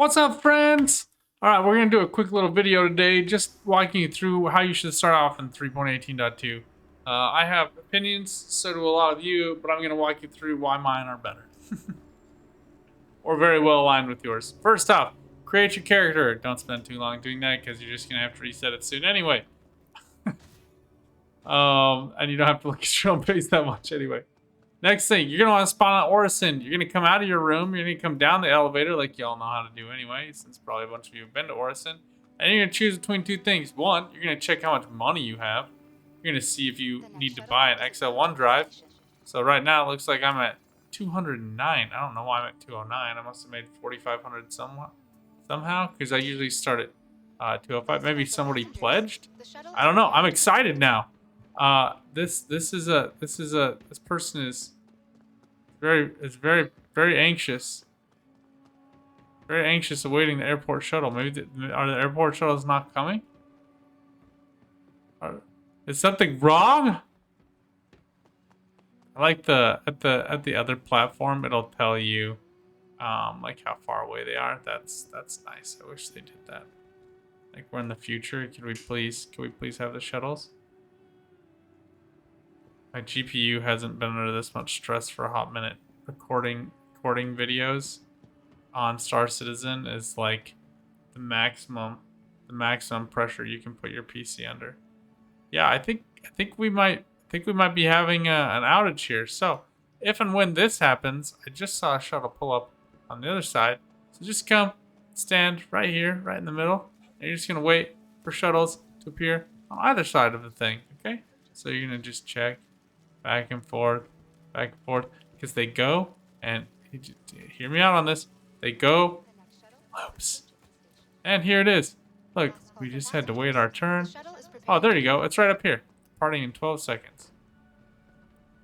What's up, friends? All right, we're going to do a quick little video today, just walking you through how you should start off in 3.18.2. I have opinions, so do a lot of you, but I'm going to walk you through why mine are better. Or very well aligned with yours. First off, create your character. Don't spend too long doing that because you're just going to have to reset it soon anyway. And you don't have to look at your own face that much anyway. Next thing, you're going to want to spawn on Orison. You're going to come out of your room. You're going to come down the elevator like y'all know how to do anyway, since probably a bunch of you have been to Orison. And you're going to choose between two things. One, you're going to check how much money you have. You're going to see if you need to buy an XL1 drive. So right now, it looks like I'm at 209. I don't know why I'm at 209. I must have made 4,500 somehow, because I usually start at 205. Maybe somebody pledged? I don't know. I'm excited now. This person is very anxious. Very anxious awaiting the airport shuttle. Maybe are the airport shuttles not coming? Is something wrong? I like at the other platform it'll tell you like how far away they are. That's nice. I wish they did that. Like we're in the future. Can we please have the shuttles? My GPU hasn't been under this much stress for a hot minute. Recording videos on Star Citizen is like the maximum pressure you can put your PC under. Yeah, I think we might be having an outage here. So if and when this happens, I just saw a shuttle pull up on the other side. So just come stand right here, right in the middle, and you're just gonna wait for shuttles to appear on either side of the thing. Okay? So you're gonna just check. Back and forth, because they go, and hear me out on this, they go loops. And here it is. Look, we just had to wait our turn. Oh, there you go. It's right up here. Departing in 12 seconds.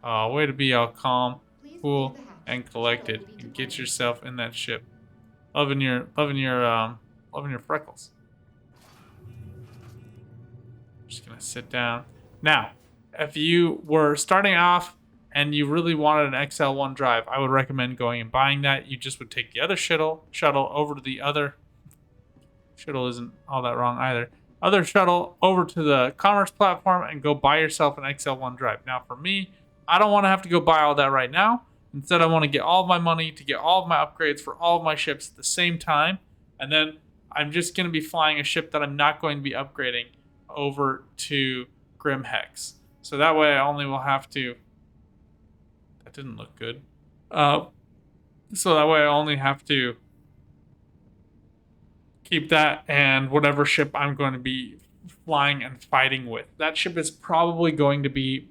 Way to be all calm, cool, and collected, and get yourself in that ship. Loving your freckles. Just gonna sit down. Now, if you were starting off and you really wanted an XL1 drive, I would recommend going and buying that. You just would take the other shuttle over to the other shuttle isn't all that wrong either. Other shuttle over to the commerce platform and go buy yourself an XL1 drive. Now for me, I don't want to have to go buy all that right now. Instead, I want to get all of my money to get all of my upgrades for all of my ships at the same time. And then I'm just going to be flying a ship that I'm not going to be upgrading over to Grim Hex. So that way I only will have to... That didn't look good. So that way I only have to keep that and whatever ship I'm going to be flying and fighting with. That ship is probably going to be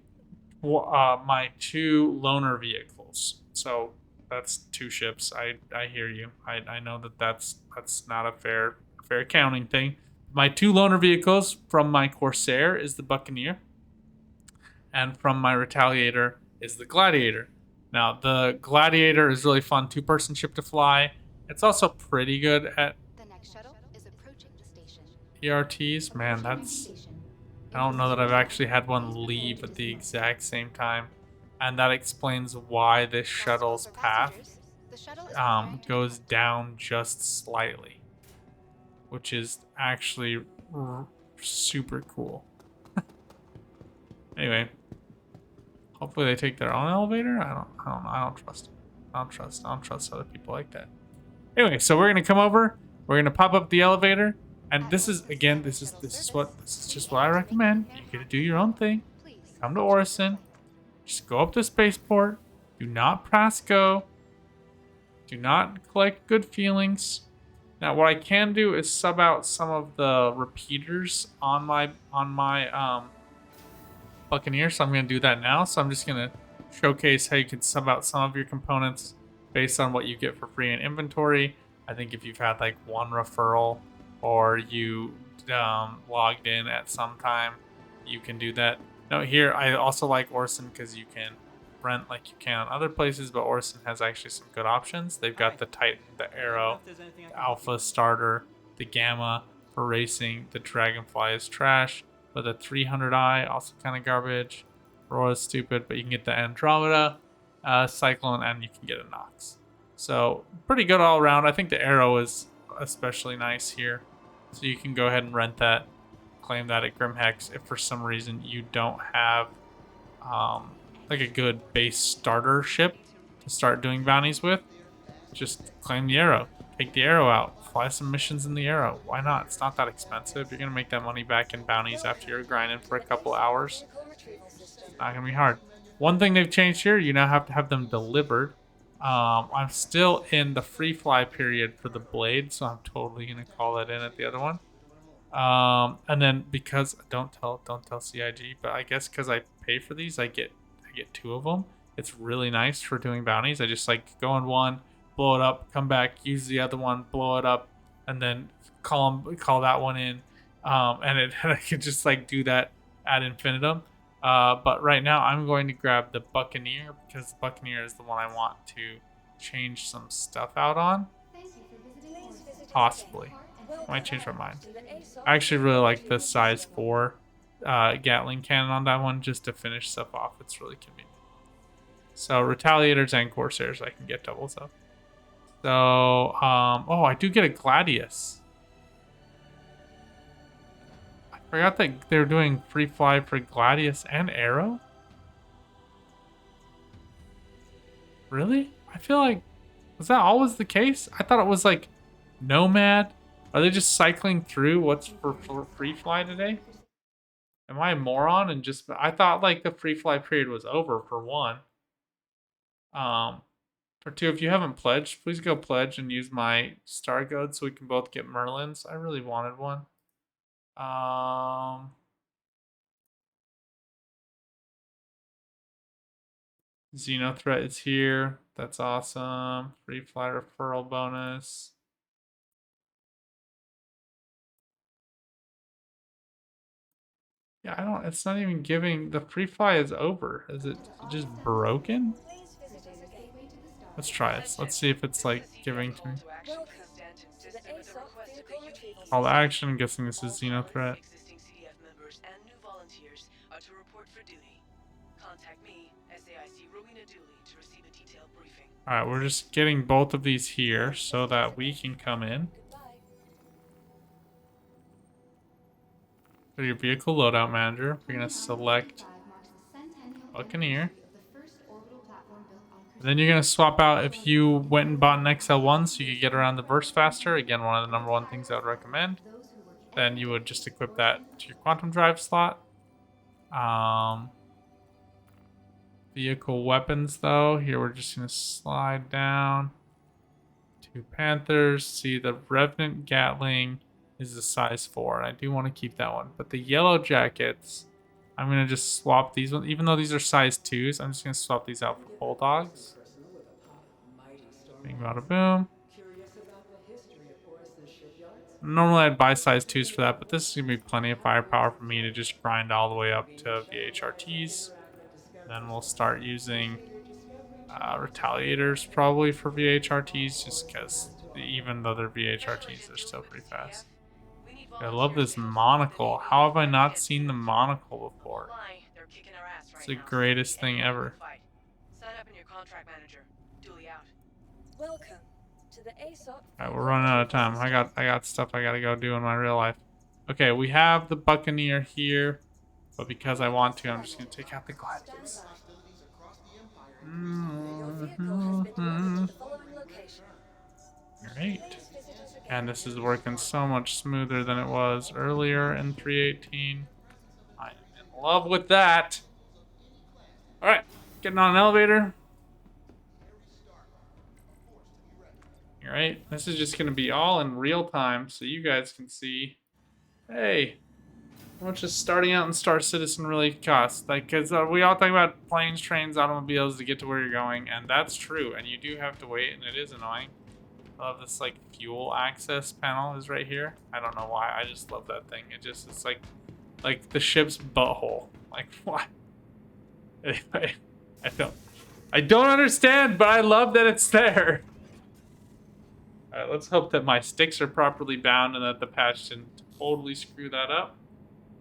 my 2 loaner vehicles. So that's 2 ships. I hear you. I know that's not a fair accounting thing. My 2 loaner vehicles from my Corsair is the Buccaneer. And from my Retaliator is the Gladiator. Now, the Gladiator is really fun 2-person ship to fly. It's also pretty good at The next shuttle is approaching the station. ERTs. Man, I don't know that I've actually had one leave at the exact same time. And that explains why this shuttle's path goes down just slightly. Which is actually super cool. Anyway. Hopefully they take their own elevator. I don't trust them. I don't trust other people like that. Anyway, so we're gonna come over. We're gonna pop up the elevator, and this is just what I recommend. You gotta do your own thing. Come to Orison. Just go up to spaceport. Do not press go. Do not collect good feelings. Now, what I can do is sub out some of the repeaters on my Buccaneer, so I'm going to do that now. So I'm just going to showcase how you can sub out some of your components based on what you get for free in inventory. I think if you've had like 1 referral or you logged in at some time, you can do that. Now here, I also like Orison because you can rent like you can on other places, but Orison has actually some good options. They've got the Titan, the Arrow, the Alpha Starter, the Gamma for racing, the Dragonfly is trash. But the 300i, also kind of garbage. Aurora's stupid, but you can get the Andromeda, Cyclone, and you can get a Nox. So pretty good all around. I think the Arrow is especially nice here. So you can go ahead and rent that, claim that at Grimhex if for some reason you don't have like a good base starter ship to start doing bounties with. Just claim the arrow. Take the arrow out. Fly some missions in the arrow. Why not? It's not that expensive. You're going to make that money back in bounties after you're grinding for a couple hours. It's not going to be hard. One thing they've changed here, you now have to have them delivered. I'm still in the free fly period for the blade, so I'm totally going to call that in at the other one. And then because don't tell CIG, but I guess because I pay for these, I get two of them. It's really nice for doing bounties. I just like go in one, blow it up, come back, use the other one, blow it up, and then call that one in. And I can just like do that ad infinitum. But right now I'm going to grab the Buccaneer because the Buccaneer is the one I want to change some stuff out on. Possibly. I might change my mind. I actually really like the size 4 Gatling cannon on that one just to finish stuff off. It's really convenient. So Retaliators and Corsairs I can get doubles of. So, oh, I do get a Gladius. I forgot that they're doing free fly for Gladius and Arrow. Really? I feel like, was that always the case? I thought it was like Nomad. Are they just cycling through what's for free fly today? Am I a moron and just I thought like the free fly period was over for one. For two, if you haven't pledged, please go pledge and use my star code so we can both get Merlins. I really wanted one. Xeno threat is here. That's awesome. Free fly referral bonus. Yeah, I don't. It's not even giving. The free fly is over. Is it just broken? Let's try it. Let's see if it's like giving to me. Call to action. I'm guessing this is Xeno threat. Alright, we're just getting both of these here so that we can come in. For your vehicle loadout manager, we're going to select Buccaneer. And then you're going to swap out if you went and bought an XL1 so you could get around the burst faster. Again, one of the number one things I would recommend. Then you would just equip that to your quantum drive slot. Vehicle weapons, though. Here we're just going to slide down. 2 Panthers. See, the Revenant Gatling is a size 4. And I do want to keep that one. But the yellow jackets, I'm going to just swap these ones. Even though these are size 2s, I'm just going to swap these out for bulldogs. Bing, bada, boom. Normally I'd buy size 2s for that, but this is going to be plenty of firepower for me to just grind all the way up to VHRTs. Then we'll start using Retaliators probably for VHRTs, just because even though they're VHRTs, they're still pretty fast. I love this monocle. How have I not seen the monocle before? It's the greatest thing ever. Alright, we're running out of time. I got stuff I gotta go do in my real life. Okay, we have the Buccaneer here, but because I want to, I'm just gonna take out the Gladius. Alright. And this is working so much smoother than it was earlier in 318. I'm in love with that. Alright, getting on an elevator. Alright, this is just going to be all in real time so you guys can see, hey, how much is starting out in Star Citizen really cost? Like, because we all talk about planes, trains, automobiles to get to where you're going, and that's true, and you do have to wait, and it is annoying. I love this, like, fuel access panel is right here. I don't know why, I just love that thing. It's like the ship's butthole. Like, what? Anyway, I don't understand, but I love that it's there. Alright, let's hope that my sticks are properly bound and that the patch didn't totally screw that up.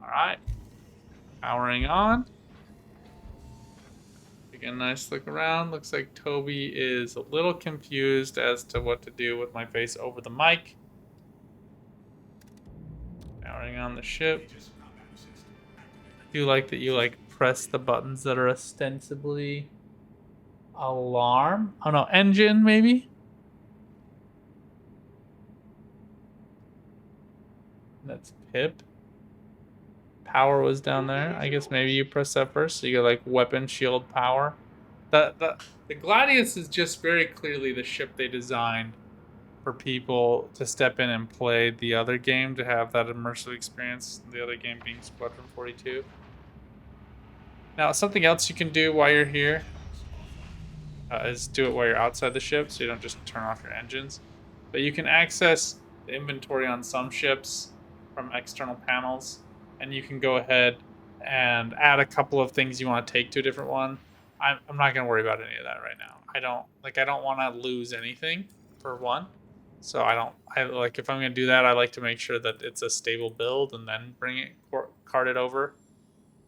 Alright. Powering on. Take a nice look around. Looks like Toby is a little confused as to what to do with my face over the mic. Powering on the ship. I do like that you like press the buttons that are ostensibly alarm. Oh no, engine maybe? That's pip. Power was down there. I guess maybe you press that first. So you get like weapon, shield, power. The Gladius is just very clearly the ship they designed for people to step in and play the other game to have that immersive experience. The other game being Squadron 42. Now, something else you can do while you're here is do it while you're outside the ship, so you don't just turn off your engines. But you can access the inventory on some ships from external panels, and you can go ahead and add a couple of things you want to take to a different one. I'm not gonna worry about any of that right now. I don't want to lose anything for one. So I like if I'm gonna do that, I like to make sure that it's a stable build and then bring it cart it over.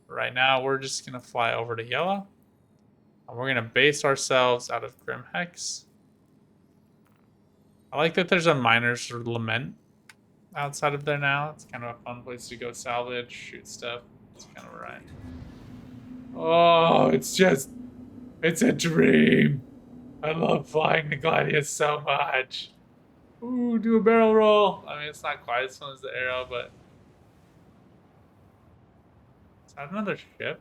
Right now, we're just gonna fly over to Yellow. And we're gonna base ourselves out of Grim Hex. I like that there's a miner's lament outside of there now. It's kind of a fun place to go salvage, shoot stuff. It's kind of right. Oh, it's a dream. I love flying the Gladius so much. Ooh, do a barrel roll. I mean, it's not quite as fun as the Arrow, but is that another ship?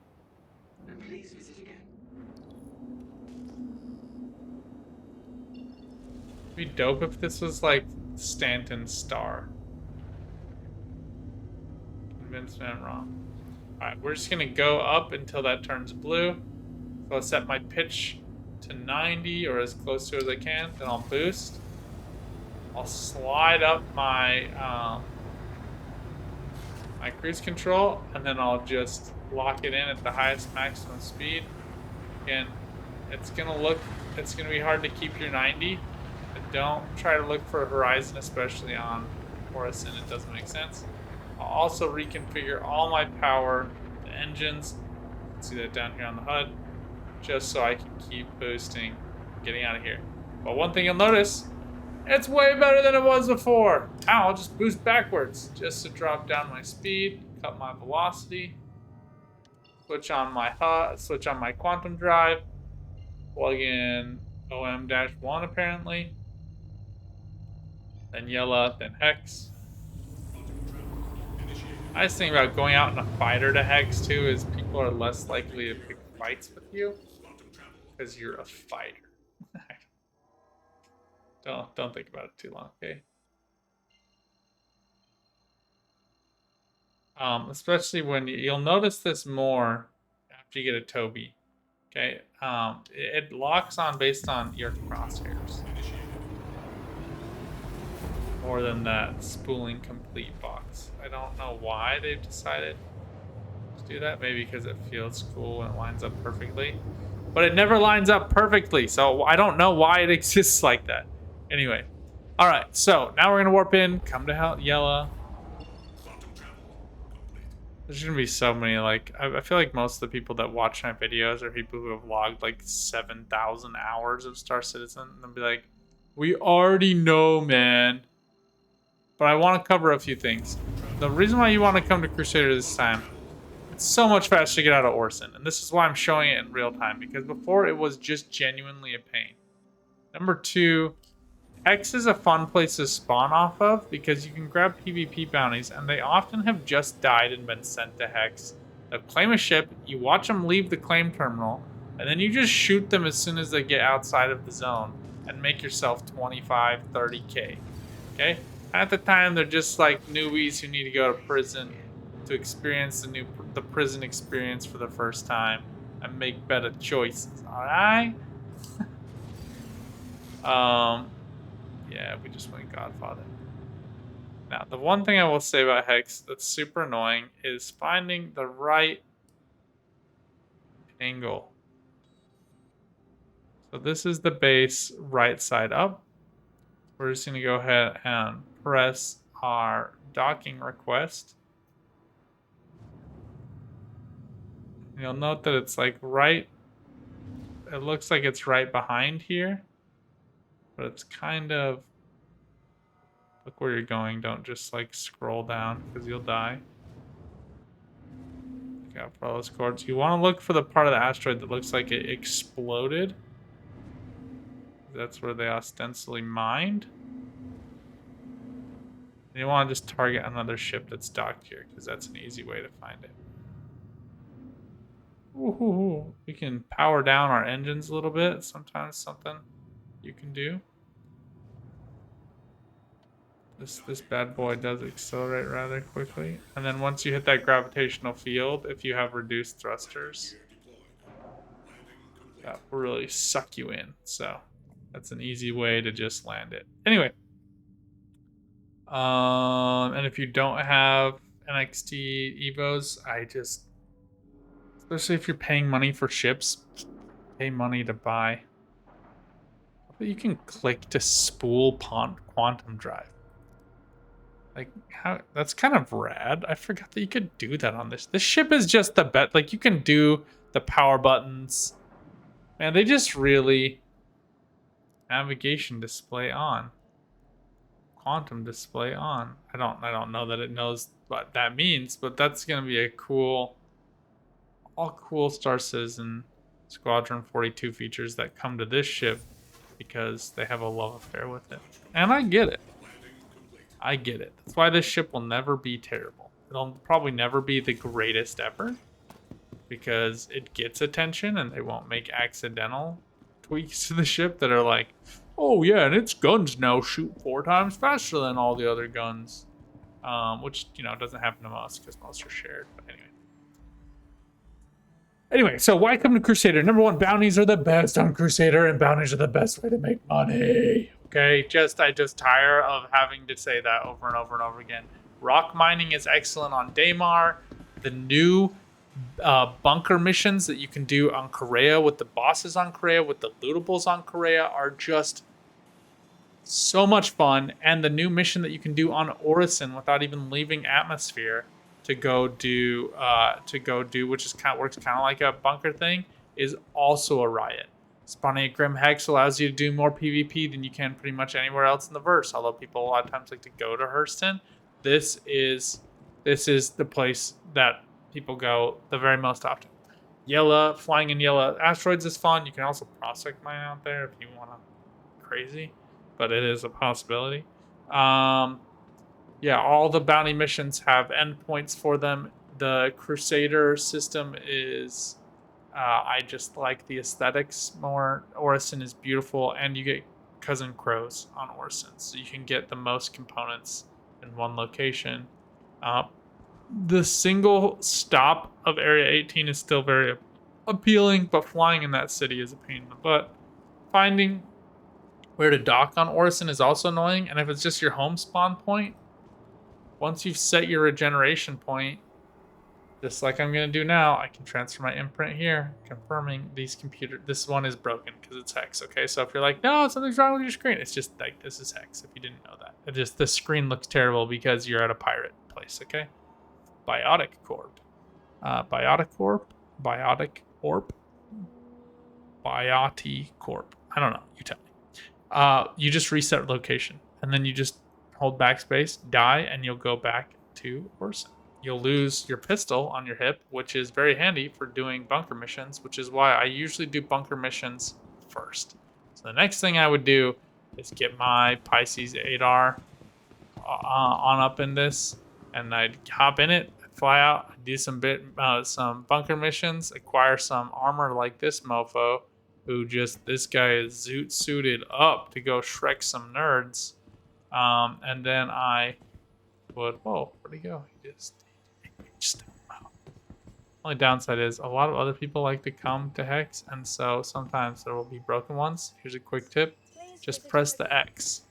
Please visit again. It'd be dope if this was like Stanton's star. Convince me I'm wrong. Alright, we're just gonna go up until that turns blue. So I'll set my pitch to 90 or as close to as I can. Then I'll boost. I'll slide up my my cruise control, and then I'll just lock it in at the highest maximum speed. Again, it's gonna be hard to keep your 90. But don't try to look for a horizon, especially on Horizon. It doesn't make sense. I'll also reconfigure all my power, the engines. See that down here on the HUD, just so I can keep boosting, getting out of here. But one thing you'll notice, it's way better than it was before. Now I'll just boost backwards just to drop down my speed, cut my velocity, switch on my HUD, switch on my quantum drive, plug in OM-1 apparently, then Yellow, then Hex. Nice thing about going out in a fighter to Hex too is people are less likely to pick fights with you because you're a fighter. Don't think about it too long, okay? Especially when you'll notice this more after you get a Toby. Okay, it locks on based on your crosshairs more than that spooling complete box. I don't know why they've decided to do that. Maybe because it feels cool and it lines up perfectly, but it never lines up perfectly. So I don't know why it exists like that. Anyway, all right. So now we're gonna warp in. Come to hell, Yellow. There's gonna be so many, like, I feel like most of the people that watch my videos are people who have logged like 7,000 hours of Star Citizen. And they'll be like, we already know, man. But I want to cover a few things. The reason why you want to come to Crusader this time, it's so much faster to get out of Orson. And this is why I'm showing it in real time, because before it was just genuinely a pain. Number two, Hex is a fun place to spawn off of because you can grab PvP bounties, and they often have just died and been sent to Hex. They'll claim a ship, you watch them leave the claim terminal, and then you just shoot them as soon as they get outside of the zone and make yourself 25, 30k. Okay? At the time, they're just like newbies who need to go to prison to experience the prison experience for the first time and make better choices. All right? Yeah, we just went Godfather. Now, the one thing I will say about Hex that's super annoying is finding the right angle. So this is the base right side up. We're just going to go ahead and press our docking request. You'll note that it's like right, it looks like it's right behind here, but it's kind of, look where you're going. Don't just like scroll down because you'll die. Look out for all those cords. You want to look for the part of the asteroid that looks like it exploded. That's where they ostensibly mined. And you want to just target another ship that's docked here because that's an easy way to find it. Ooh, we can power down our engines a little bit. Sometimes something you can do. This bad boy does accelerate rather quickly. And then once you hit that gravitational field, if you have reduced thrusters, that will really suck you in. So that's an easy way to just land it. Anyway. And if you don't have NXT Evos, especially if you're paying money for ships, pay money to buy. But you can click to spool quantum drive. Like, how? That's kind of rad. I forgot that you could do that on this. This ship is just the best. Like, you can do the power buttons. Man, they just really... Navigation display on. Quantum display on. I don't know that it knows what that means, but that's gonna be a cool... all cool Star Citizen Squadron 42 features that come to this ship because they have a love affair with it. And I get it. I get it. That's why this ship will never be terrible. It'll probably never be the greatest ever because it gets attention and they won't make accidental tweaks to the ship that are like, oh yeah, and its guns now shoot 4 times faster than all the other guns. Which, you know, doesn't happen to most because most are shared. But anyway, so why come to Crusader? Number one, bounties are the best on Crusader, and bounties are the best way to make money. Okay, I just tire of having to say that over and over and over again. Rock mining is excellent on Daymar. The new bunker missions that you can do on Korea with the bosses on Korea, with the lootables on Korea, are just so much fun. And the new mission that you can do on Orison without even leaving atmosphere to go do, which is works kind of like a bunker thing, is also a riot. Spawning a Grim Hex allows you to do more PvP than you can pretty much anywhere else in the verse. Although people a lot of times like to go to Hurston, this is the place that people go the very most often. Flying in yellow asteroids is fun. You can also prospect mine out there if you want to crazy, but it is a possibility. Yeah, all the bounty missions have endpoints for them. The Crusader system is, I just like the aesthetics more. Orison is beautiful, and you get Cousin Crows on Orison, so you can get the most components in one location. The single stop of Area 18 is still very appealing, but flying in that city is a pain in the butt. Finding where to dock on Orison is also annoying, and if it's just your home spawn point, once you've set your regeneration point, just like I'm going to do now, I can transfer my imprint here, confirming this one is broken because it's hex, okay? So if you're like, no, something's wrong with your screen, it's just like, this is hex, if you didn't know that. The screen looks terrible because you're at a pirate place, okay? Biotic Corp. Biotic Corp? Biotic Corp? Bioti Corp. I don't know. You tell me. You just reset location, and then you just hold backspace, die, and you'll go back to Orson. You'll lose your pistol on your hip, which is very handy for doing bunker missions, which is why I usually do bunker missions first. So the next thing I would do is get my Pisces 8R on up in this, and I'd hop in it, fly out, do some bunker missions, acquire some armor like this mofo, this guy is suited up to go Shrek some nerds. And then I would, where'd he go? He just wow. Only downside is a lot of other people like to come to Hex, and so sometimes there will be broken ones. Here's a quick tip. Just press the X.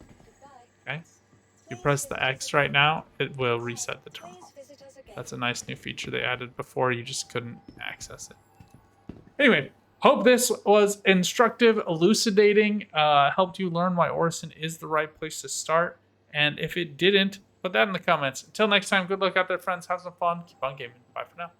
Okay? If you press the X right now, it will reset the terminal. That's a nice new feature they added before. You just couldn't access it. Anyway, hope this was instructive, elucidating, helped you learn why Orison is the right place to start. And if it didn't, put that in the comments. Until next time, good luck out there, friends. Have some fun. Keep on gaming. Bye for now.